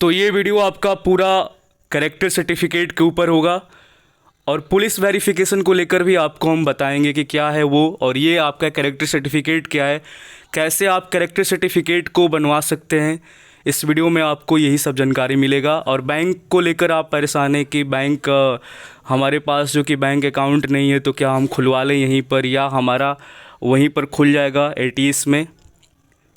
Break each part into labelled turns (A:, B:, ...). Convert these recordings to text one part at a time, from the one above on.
A: तो ये वीडियो आपका पूरा कैरेक्टर सर्टिफिकेट के ऊपर होगा और पुलिस वेरिफिकेशन को लेकर भी आपको हम बताएंगे कि क्या है वो, और ये आपका कैरेक्टर सर्टिफिकेट क्या है, कैसे आप कैरेक्टर सर्टिफिकेट को बनवा सकते हैं। इस वीडियो में आपको यही सब जानकारी मिलेगा। और बैंक को लेकर आप परेशान हैं कि बैंक हमारे पास जो कि बैंक अकाउंट नहीं है, तो क्या हम खुलवा लें यहीं पर या हमारा वहीं पर खुल जाएगा एटीएस में,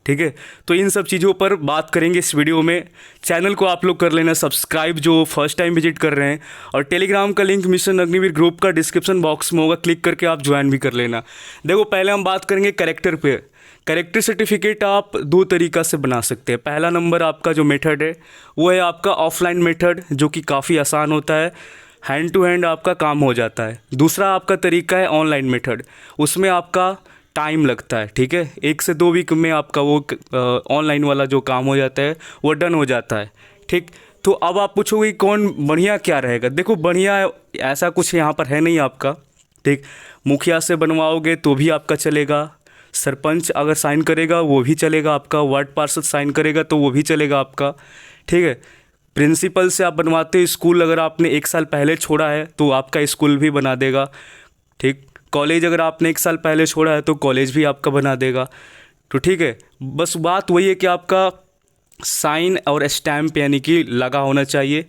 A: ठीक है। तो इन सब चीज़ों पर बात करेंगे इस वीडियो में। चैनल को आप लोग कर लेना सब्सक्राइब जो फर्स्ट टाइम विजिट कर रहे हैं, और टेलीग्राम का लिंक मिशन अग्निवीर ग्रुप का डिस्क्रिप्शन बॉक्स में होगा, क्लिक करके आप ज्वाइन भी कर लेना। देखो, पहले हम बात करेंगे कैरेक्टर पे। कैरेक्टर सर्टिफिकेट आप दो तरीक़ा से बना सकते हैं। पहला नंबर आपका जो मेथड है वो है आपका ऑफलाइन मेथड, जो कि काफ़ी आसान होता है, हैंड टू हैंड आपका काम हो जाता है। दूसरा आपका तरीका है ऑनलाइन मेथड, उसमें आपका टाइम लगता है, ठीक है। 1 से 2 वीक में आपका वो ऑनलाइन वाला जो काम हो जाता है वो डन हो जाता है, ठीक। तो अब आप पूछोगे कौन बढ़िया क्या रहेगा। देखो, बढ़िया ऐसा कुछ यहाँ पर है नहीं आपका, ठीक। मुखिया से बनवाओगे तो भी आपका चलेगा, सरपंच अगर साइन करेगा वो भी चलेगा आपका, वार्ड पार्षद साइन करेगा तो वो भी चलेगा आपका, ठीक है। प्रिंसिपल से आप बनवाते हो, स्कूल अगर आपने 1 साल पहले छोड़ा है तो आपका स्कूल भी बना देगा, ठीक। कॉलेज अगर आपने 1 साल पहले छोड़ा है तो कॉलेज भी आपका बना देगा, तो ठीक है। बस बात वही है कि आपका साइन और स्टैम्प यानी कि लगा होना चाहिए।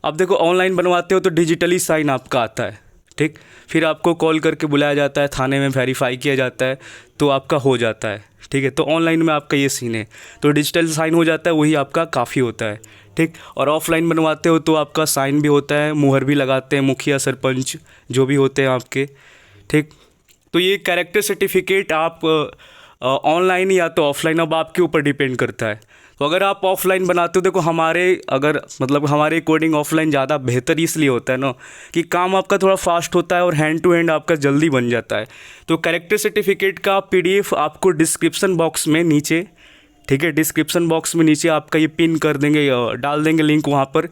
A: अब देखो, ऑनलाइन बनवाते हो तो डिजिटली साइन आपका आता है, ठीक। फिर आपको कॉल करके बुलाया जाता है, थाने में वेरीफाई किया जाता है तो आपका हो जाता है, ठीक है। तो ऑनलाइन में आपका ये सीन है, तो डिजिटल साइन हो जाता है, वही आपका काफ़ी होता है, ठीक। और ऑफलाइन बनवाते हो तो आपका साइन भी होता है, मुहर भी लगाते हैं मुखिया सरपंच जो भी होते हैं आपके, ठीक। तो ये कैरेक्टर सर्टिफिकेट आप ऑनलाइन या तो ऑफलाइन, अब आपके ऊपर डिपेंड करता है। तो अगर आप ऑफलाइन बनाते हो, देखो हमारे अकॉर्डिंग ऑफलाइन ज़्यादा बेहतर इसलिए होता है ना कि काम आपका थोड़ा फास्ट होता है और हैंड टू हैंड आपका जल्दी बन जाता है। तो कैरेक्टर सर्टिफिकेट का PDF आपको डिस्क्रिप्शन बॉक्स में नीचे, ठीक है, डिस्क्रिप्शन बॉक्स में नीचे आपका ये पिन कर देंगे, डाल देंगे लिंक, वहाँ पर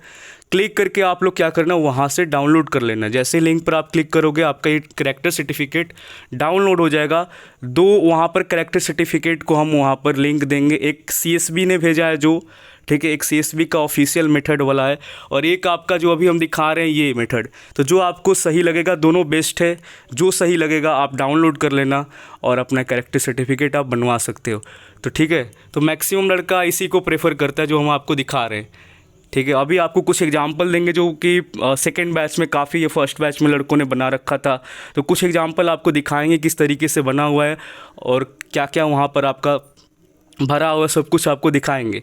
A: क्लिक करके आप लोग क्या करना, वहाँ से डाउनलोड कर लेना। जैसे लिंक पर आप क्लिक करोगे आपका ये कैरेक्टर सर्टिफिकेट डाउनलोड हो जाएगा। वहाँ पर कैरेक्टर सर्टिफिकेट को हम वहाँ पर लिंक देंगे। एक CSB ने भेजा है जो, ठीक है, एक CSB का ऑफिशियल मेथड वाला है, और एक आपका जो अभी हम दिखा रहे हैं ये मेथड। तो जो आपको सही लगेगा, दोनों बेस्ट है, जो सही लगेगा आप डाउनलोड कर लेना और अपना कैरेक्टर सर्टिफिकेट आप बनवा सकते हो, तो ठीक है। तो मैक्सिमम लड़का इसी को प्रेफर करता है जो हम आपको दिखा रहे हैं, ठीक है। अभी आपको कुछ एग्जांपल देंगे जो कि सेकंड बैच में काफ़ी, ये फर्स्ट बैच में लड़कों ने बना रखा था, तो कुछ एग्जांपल आपको दिखाएंगे किस तरीके से बना हुआ है और क्या क्या वहाँ पर आपका भरा हुआ, सब कुछ आपको दिखाएंगे,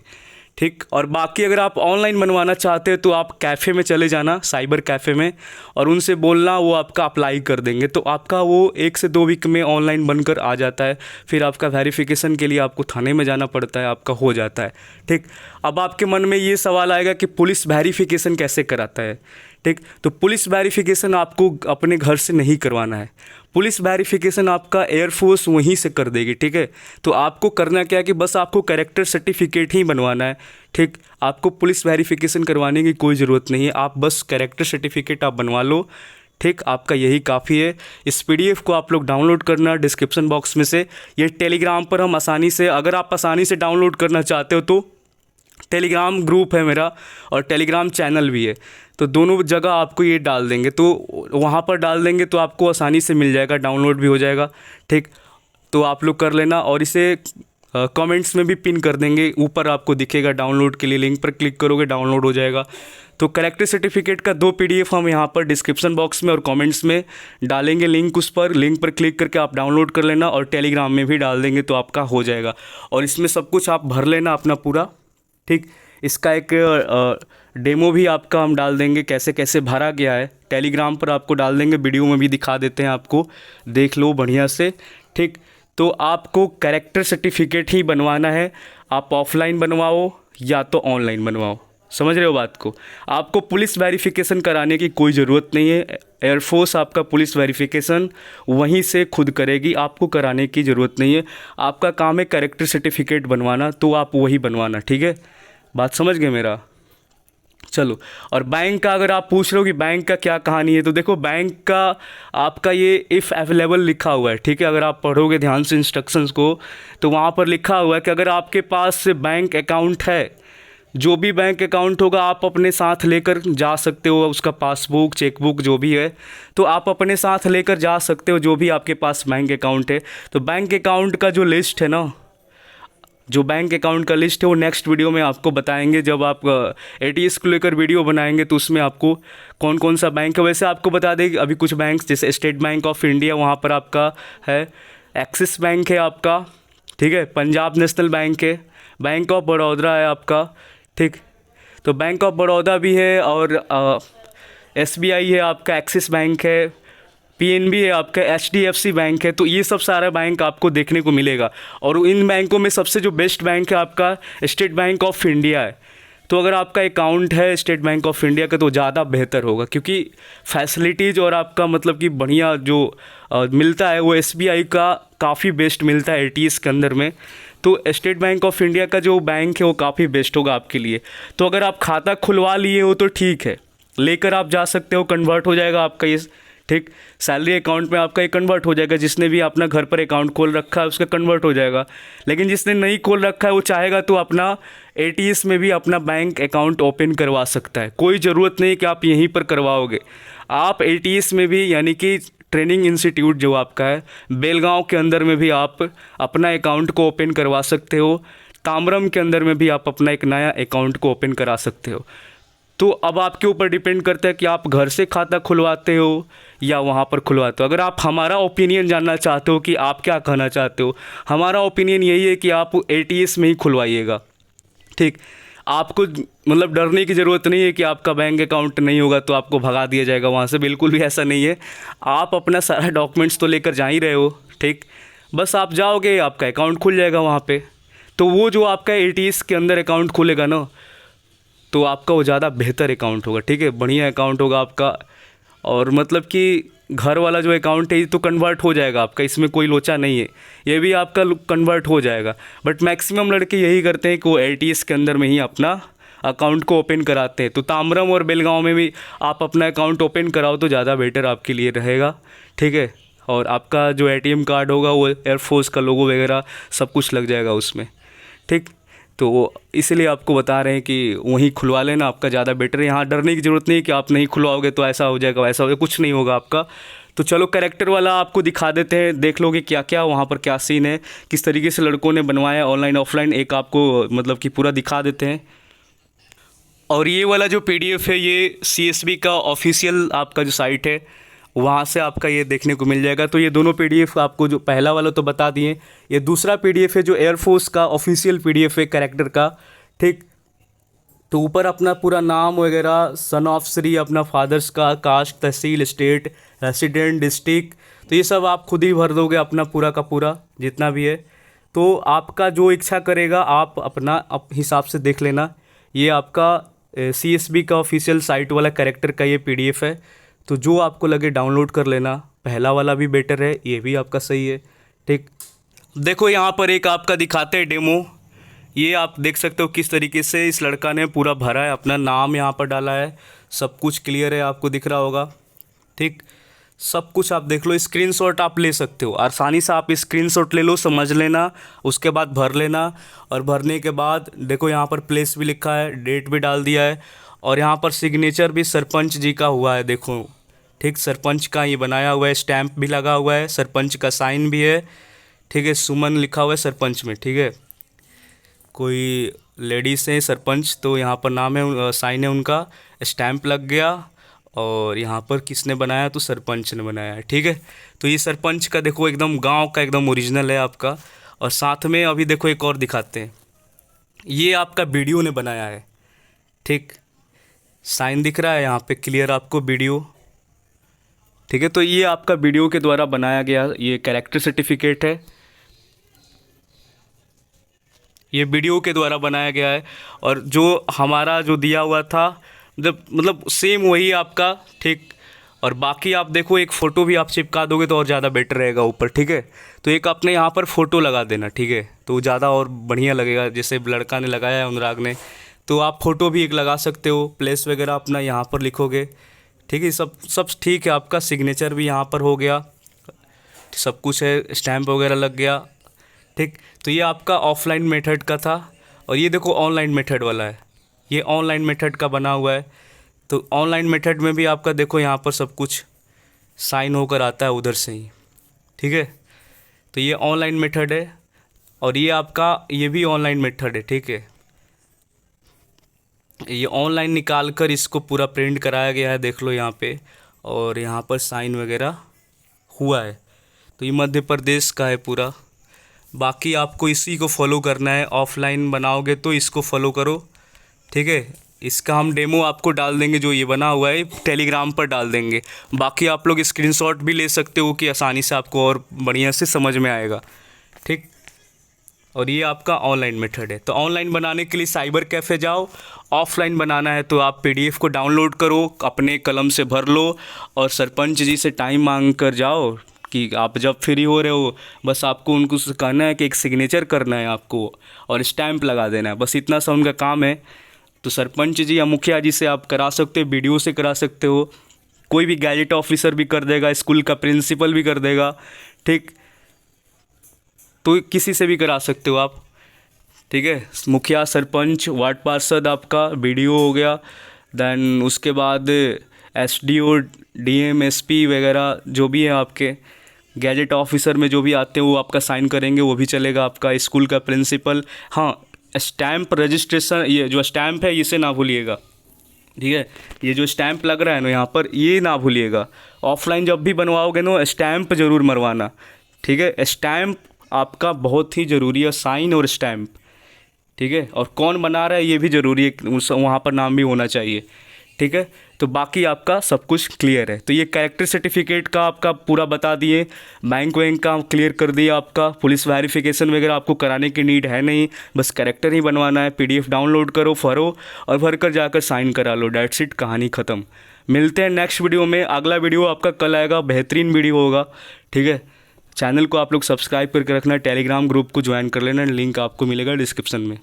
A: ठीक। और बाकी अगर आप ऑनलाइन बनवाना चाहते हैं तो आप कैफ़े में चले जाना, साइबर कैफ़े में, और उनसे बोलना, वो आपका अप्लाई कर देंगे। तो आपका वो 1 से 2 वीक में ऑनलाइन बनकर आ जाता है। फिर आपका वेरिफिकेशन के लिए आपको थाने में जाना पड़ता है, आपका हो जाता है, ठीक। अब आपके मन में ये सवाल आएगा कि पुलिस वेरिफिकेशन कैसे कराता है, ठीक। तो पुलिस वेरिफिकेशन आपको अपने घर से नहीं करवाना है, पुलिस वेरिफिकेशन आपका एयरफोर्स वहीं से कर देगी, ठीक है। तो आपको करना क्या है कि बस आपको कैरेक्टर सर्टिफिकेट ही बनवाना है, ठीक। आपको पुलिस वेरिफिकेशन करवाने की कोई ज़रूरत नहीं है, आप बस कैरेक्टर सर्टिफिकेट आप बनवा लो, ठीक। आपका यही काफ़ी है। इस PDF को आप लोग डाउनलोड करना डिस्क्रिप्शन बॉक्स में से। ये टेलीग्राम पर हम आसानी से, अगर आप आसानी से डाउनलोड करना चाहते हो तो टेलीग्राम ग्रुप है मेरा और टेलीग्राम चैनल भी है, तो दोनों जगह आपको ये डाल देंगे, तो वहाँ पर डाल देंगे तो आपको आसानी से मिल जाएगा, डाउनलोड भी हो जाएगा, ठीक। तो आप लोग कर लेना, और इसे कमेंट्स में भी पिन कर देंगे, ऊपर आपको दिखेगा डाउनलोड के लिए, लिंक पर क्लिक करोगे डाउनलोड हो जाएगा। तो कैरेक्टर सर्टिफिकेट का 2 PDF हम यहाँ पर डिस्क्रिप्शन बॉक्स में और कमेंट्स में डालेंगे लिंक, उस पर लिंक पर क्लिक करके आप डाउनलोड कर लेना, और टेलीग्राम में भी डाल देंगे तो आपका हो जाएगा। और इसमें सब कुछ आप भर लेना अपना पूरा, ठीक। इसका एक डेमो भी आपका हम डाल देंगे, कैसे कैसे भरा गया है, टेलीग्राम पर आपको डाल देंगे, वीडियो में भी दिखा देते हैं आपको, देख लो बढ़िया से, ठीक। तो आपको कैरेक्टर सर्टिफिकेट ही बनवाना है, आप ऑफलाइन बनवाओ या तो ऑनलाइन बनवाओ, समझ रहे हो बात को। आपको पुलिस वेरिफिकेशन कराने की कोई ज़रूरत नहीं है, एयरफोर्स आपका पुलिस वेरिफिकेशन वहीं से खुद करेगी, आपको कराने की ज़रूरत नहीं है। आपका काम है कैरेक्टर सर्टिफिकेट बनवाना, तो आप वही बनवाना, ठीक है। बात समझ गए मेरा। चलो, और बैंक का अगर आप पूछ रहे हो कि बैंक का क्या कहानी है, तो देखो, बैंक का आपका ये इफ़ अवेलेबल लिखा हुआ है, ठीक है। अगर आप पढ़ोगे ध्यान से इंस्ट्रक्शंस को, तो वहाँ पर लिखा हुआ है कि अगर आपके पास बैंक अकाउंट है जो भी बैंक अकाउंट होगा आप अपने साथ लेकर जा सकते हो, उसका पासबुक चेकबुक जो भी है तो आप अपने साथ लेकर जा सकते हो, जो भी आपके पास बैंक अकाउंट है। तो बैंक अकाउंट का जो लिस्ट है ना, जो बैंक अकाउंट का लिस्ट है वो नेक्स्ट वीडियो में आपको बताएंगे। जब आप एटीएस को लेकर वीडियो बनाएंगे तो उसमें आपको कौन कौन सा बैंक है। वैसे आपको बता दें कि अभी कुछ बैंक जैसे स्टेट बैंक ऑफ इंडिया वहाँ पर आपका है, एक्सिस बैंक है आपका, ठीक है, पंजाब नेशनल बैंक है, बैंक ऑफ बड़ौदा है आपका, ठीक। तो बैंक ऑफ बड़ौदा भी है और एसबीआई है आपका, एक्सिस बैंक है, पीएनबी है आपका, एचडीएफसी बैंक है। तो ये सब सारा बैंक आपको देखने को मिलेगा और इन बैंकों में सबसे जो बेस्ट बैंक है आपका स्टेट बैंक ऑफ इंडिया है। तो अगर आपका अकाउंट है स्टेट बैंक ऑफ इंडिया का तो ज़्यादा बेहतर होगा, क्योंकि फैसिलिटीज़ और आपका मतलब कि बढ़िया जो मिलता है वो एसबीआई का काफ़ी बेस्ट मिलता है एटीएस के अंदर में। तो स्टेट बैंक ऑफ इंडिया का जो बैंक है वो काफ़ी बेस्ट होगा आपके लिए। तो अगर आप खाता खुलवा लिए हो तो ठीक है, लेकर आप जा सकते हो, कन्वर्ट हो जाएगा आपका ये, ठीक, सैलरी अकाउंट में आपका ये कन्वर्ट हो जाएगा। जिसने भी अपना घर पर अकाउंट खोल रखा है उसका कन्वर्ट हो जाएगा। लेकिन जिसने नहीं खोल रखा है वो चाहेगा तो अपना एटीएस में भी अपना बैंक अकाउंट ओपन करवा सकता है। कोई ज़रूरत नहीं कि आप यहीं पर करवाओगे, आप एटीएस में भी यानी कि ट्रेनिंग इंस्टीट्यूट जो आपका है बेलगांव के अंदर में भी आप अपना अकाउंट को ओपन करवा सकते हो। ताम्रम के अंदर में भी आप अपना एक नया अकाउंट को ओपन करा सकते हो। तो अब आपके ऊपर डिपेंड करता है कि आप घर से खाता खुलवाते हो या वहाँ पर खुलवाते हो। अगर आप हमारा ओपिनियन जानना चाहते हो कि आप क्या कहना चाहते हो, हमारा ओपिनियन यही है कि आप एटीएस में ही खुलवाइएगा, ठीक। आपको मतलब डरने की ज़रूरत नहीं है कि आपका बैंक अकाउंट नहीं होगा तो आपको भगा दिया जाएगा वहाँ से, बिल्कुल भी ऐसा नहीं है। आप अपना सारा डॉक्यूमेंट्स तो लेकर जा ही रहे हो, ठीक, बस आप जाओगे आपका अकाउंट खुल जाएगा वहाँ पे। तो वो जो आपका एटीएस के अंदर अकाउंट खुलेगा ना तो आपका वो ज़्यादा बेहतर अकाउंट होगा, ठीक है, बढ़िया अकाउंट होगा आपका। और मतलब कि घर वाला जो अकाउंट है ये तो कन्वर्ट हो जाएगा आपका, इसमें कोई लोचा नहीं है, ये भी आपका कन्वर्ट हो जाएगा। बट मैक्सिमम लड़के यही करते हैं कि वो एटीएस के अंदर में ही अपना अकाउंट को ओपन कराते हैं। तो ताम्रम और बेलगांव में भी आप अपना अकाउंट ओपन कराओ तो ज़्यादा बेटर आपके लिए रहेगा, ठीक है। और आपका जो एटीएम कार्ड होगा वो एयरफोर्स का लोगो वगैरह सब कुछ लग जाएगा उसमें, ठीक। तो इसलिए आपको बता रहे हैं कि वहीं खुलवा लेना आपका ज़्यादा बेटर है। यहाँ डरने की ज़रूरत नहीं है कि आप नहीं खुलवाओगे तो ऐसा हो जाएगा वैसा हो जाएगा, कुछ नहीं होगा आपका। तो चलो कैरेक्टर वाला आपको दिखा देते हैं, देख लोगे क्या क्या वहाँ पर क्या सीन है, किस तरीके से लड़कों ने बनवाया ऑनलाइन ऑफलाइन, एक आपको मतलब कि पूरा दिखा देते हैं। और ये वाला जो पीडीएफ है ये सीएसबी का ऑफिशियल आपका जो साइट है वहाँ से आपका ये देखने को मिल जाएगा। तो ये दोनों पीडीएफ आपको, जो पहला वाला तो बता दिए, ये दूसरा पीडीएफ है जो एयरफोर्स का ऑफिशियल पीडीएफ है कैरेक्टर का, ठीक। तो ऊपर अपना पूरा नाम वगैरह, सन ऑफ श्री, अपना फादर्स का, कास्ट, तहसील, स्टेट, रेसिडेंट, डिस्ट्रिक्ट, तो ये सब आप खुद ही भर दोगे अपना पूरा का पूरा जितना भी है। तो आपका जो इच्छा करेगा आप अपना हिसाब से देख लेना। ये आपका सीएसबी का ऑफिशियल साइट वाला कैरेक्टर का ये पीडीएफ है। तो जो आपको लगे डाउनलोड कर लेना, पहला वाला भी बेटर है, ये भी आपका सही है, ठीक। देखो यहाँ पर एक आपका दिखाते हैं डेमो, ये आप देख सकते हो किस तरीके से इस लड़का ने पूरा भरा है, अपना नाम यहाँ पर डाला है, सब कुछ क्लियर है, आपको दिख रहा होगा, ठीक। सब कुछ आप देख लो, स्क्रीनशॉट आप ले सकते हो, आसानी से आप स्क्रीनशॉट ले लो, समझ लेना, उसके बाद भर लेना। और भरने के बाद देखो यहाँ पर प्लेस भी लिखा है, डेट भी डाल दिया है, और यहाँ पर सिग्नेचर भी सरपंच जी का हुआ है, देखो, ठीक, सरपंच का ये बनाया हुआ है, स्टैम्प भी लगा हुआ है, सरपंच का साइन भी है, ठीक है, सुमन लिखा हुआ है सरपंच में, ठीक है। कोई लेडीज़ हैं सरपंच तो यहाँ पर नाम है, साइन है उनका, स्टैम्प लग गया। और यहाँ पर किसने बनाया, तो सरपंच ने बनाया है, ठीक है। तो ये सरपंच का देखो एकदम गांव का एकदम ओरिजिनल है आपका। और साथ में अभी देखो एक और दिखाते हैं, ये आपका वीडियो ने बनाया है, ठीक, साइन दिख रहा है यहाँ पे क्लियर आपको, वीडियो, ठीक है। तो ये आपका वीडियो के द्वारा बनाया गया ये कैरेक्टर सर्टिफिकेट है, ये वीडियो के द्वारा बनाया गया है। और जो हमारा जो दिया हुआ था मतलब सेम वही आपका, ठीक। और बाकी आप देखो एक फ़ोटो भी आप चिपका दोगे तो और ज़्यादा बेटर रहेगा ऊपर, ठीक है। तो एक अपने यहाँ पर फ़ोटो लगा देना, ठीक है, तो ज़्यादा और बढ़िया लगेगा। जैसे लड़का ने लगाया है अनुराग ने, तो आप फ़ोटो भी एक लगा सकते हो, प्लेस वगैरह अपना यहाँ पर लिखोगे, ठीक है। सब ठीक है, आपका सिग्नेचर भी यहाँ पर हो गया, सब कुछ है, स्टैम्प वगैरह लग गया, ठीक। तो ये आपका ऑफलाइन मेथड का था। और ये देखो ऑनलाइन मेथड वाला है, ये ऑनलाइन मेथड का बना हुआ है। तो ऑनलाइन मेथड में भी आपका देखो यहाँ पर सब कुछ साइन होकर आता है उधर से ही, ठीक है। तो ये ऑनलाइन मेथड है और ये आपका ये भी ऑनलाइन मेथड है, ठीक है। ये ऑनलाइन निकाल कर इसको पूरा प्रिंट कराया गया है, देख लो यहाँ पे, और यहाँ पर साइन वगैरह हुआ है। तो ये मध्य प्रदेश का है पूरा। बाकी आपको इसी को फॉलो करना है, ऑफलाइन बनाओगे तो इसको फॉलो करो, ठीक है। इसका हम डेमो आपको डाल देंगे, जो ये बना हुआ है टेलीग्राम पर डाल देंगे। बाकी आप लोग स्क्रीनशॉट भी ले सकते हो कि आसानी से आपको और बढ़िया से समझ में आएगा, ठीक। और ये आपका ऑनलाइन मेथड है। तो ऑनलाइन बनाने के लिए साइबर कैफ़े जाओ, ऑफलाइन बनाना है तो आप पीडीएफ को डाउनलोड करो, अपने कलम से भर लो और सरपंच जी से टाइम मांग कर जाओ कि आप जब फ्री हो रहे हो, बस आपको उनको कहना है कि एक सिग्नेचर करना है आपको और स्टैंप लगा देना है, बस इतना सा उनका काम है। तो सरपंच जी या मुखिया जी से आप करा सकते हो, बीडीओ से करा सकते हो, कोई भी गैजेट ऑफिसर भी कर देगा, स्कूल का प्रिंसिपल भी कर देगा, ठीक। तो किसी से भी करा सकते हो आप, ठीक है। मुखिया, सरपंच, वार्ड पार्षद आपका, बीडीओ हो गया, देन उसके बाद एसडीओ, डीएम, एसपी वगैरह जो भी है आपके गैजेट ऑफिसर में जो भी आते हैं वो आपका साइन करेंगे, वो भी चलेगा। आपका स्कूल का प्रिंसिपल, हाँ स्टैम्प रजिस्ट्रेशन, ये जो स्टैम्प है इसे ना भूलिएगा, ठीक है। ये जो स्टैम्प लग रहा है ना यहाँ पर, ये ना भूलिएगा। ऑफलाइन जब भी बनवाओगे ना स्टैम्प ज़रूर मरवाना, ठीक है। स्टैम्प आपका बहुत ही ज़रूरी है, साइन और स्टैम्प, ठीक है। और कौन बना रहा है ये भी ज़रूरी है, वहाँ पर नाम भी होना चाहिए, ठीक है। तो बाकी आपका सब कुछ क्लियर है। तो ये कैरेक्टर सर्टिफिकेट का आपका पूरा बता दिए, बैंक वैंक का क्लियर कर दिया आपका, पुलिस वेरिफिकेशन वगैरह आपको कराने की नीड है नहीं, बस कैरेक्टर ही बनवाना है। पीडीएफ डाउनलोड करो, भरो और भर कर जाकर साइन करा लो, डेट्स इट, कहानी ख़त्म। मिलते हैं नेक्स्ट वीडियो में। अगला वीडियो आपका कल आएगा, बेहतरीन वीडियो होगा, ठीक है। चैनल को आप लोग सब्सक्राइब करके रखना, टेलीग्राम ग्रुप को ज्वाइन कर लेना, लिंक आपको मिलेगा डिस्क्रिप्शन में।